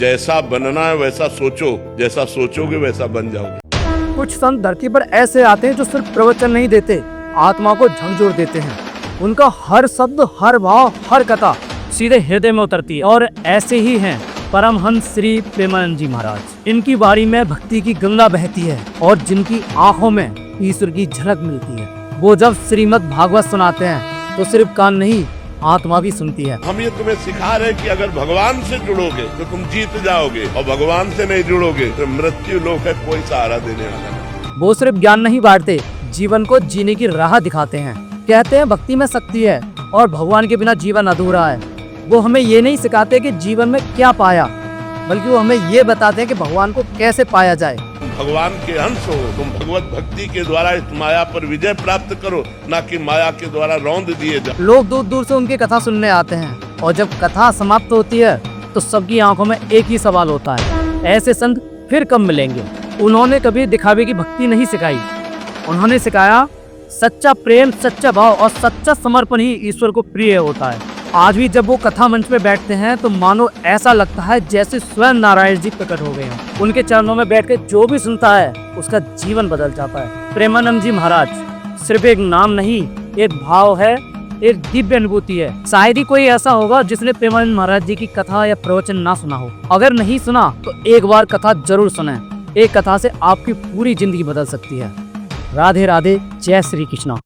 जैसा बनना है वैसा सोचो, जैसा सोचोगे वैसा बन जाओगे। कुछ संत धरती पर ऐसे आते हैं जो सिर्फ प्रवचन नहीं देते, आत्मा को झकझोर देते हैं। उनका हर शब्द, हर भाव, हर कथा सीधे हृदय में उतरती है। और ऐसे ही हैं परमहंस श्री प्रेमानंद जी महाराज। इनकी बारी में भक्ति की गंगा बहती है और जिनकी आंखों में ईश्वर की झलक मिलती है। वो जब श्रीमद् भागवत सुनाते हैं तो सिर्फ कान नहीं, आत्मा भी सुनती है। हम ये तुम्हें सिखा रहे कि अगर भगवान से जुड़ोगे तो तुम जीत जाओगे, और भगवान से नहीं जुड़ोगे तो मृत्यु लोक है, कोई सहारा देने वाला नहीं। वो सिर्फ ज्ञान नहीं बांटते, जीवन को जीने की राह दिखाते हैं। कहते हैं भक्ति में शक्ति है और भगवान के बिना जीवन अधूरा है। वो हमें ये नहीं सिखाते कि जीवन में क्या पाया, बल्कि वो हमें ये बताते हैं कि भगवान को कैसे पाया जाए। भगवान के अंश हो, तुम भगवत भक्ति के द्वारा इस माया पर विजय प्राप्त करो, ना कि माया के द्वारा रौंद दिए जाओ। लोग दूर दूर से उनकी कथा सुनने आते हैं और जब कथा समाप्त होती है तो सबकी आंखों में एक ही सवाल होता है, ऐसे संत फिर कब मिलेंगे। उन्होंने कभी दिखावे की भक्ति नहीं सिखाई, उन्होंने सिखाया सच्चा प्रेम, सच्चा भाव और सच्चा समर्पण ही ईश्वर को प्रिय होता है। आज भी जब वो कथा मंच पे बैठते हैं तो मानो ऐसा लगता है जैसे स्वयं नारायण जी प्रकट हो गए हैं। उनके चरणों में बैठ के जो भी सुनता है उसका जीवन बदल जाता है। प्रेमानंद जी महाराज सिर्फ एक नाम नहीं, एक भाव है, एक दिव्य अनुभूति है। शायद ही कोई ऐसा होगा जिसने प्रेमानंद महाराज जी की कथा या प्रवचन ना सुना हो। अगर नहीं सुना तो एक बार कथा जरूर सुने। एक कथा से आपकी पूरी जिंदगी बदल सकती है। राधे राधे, जय श्री कृष्णा।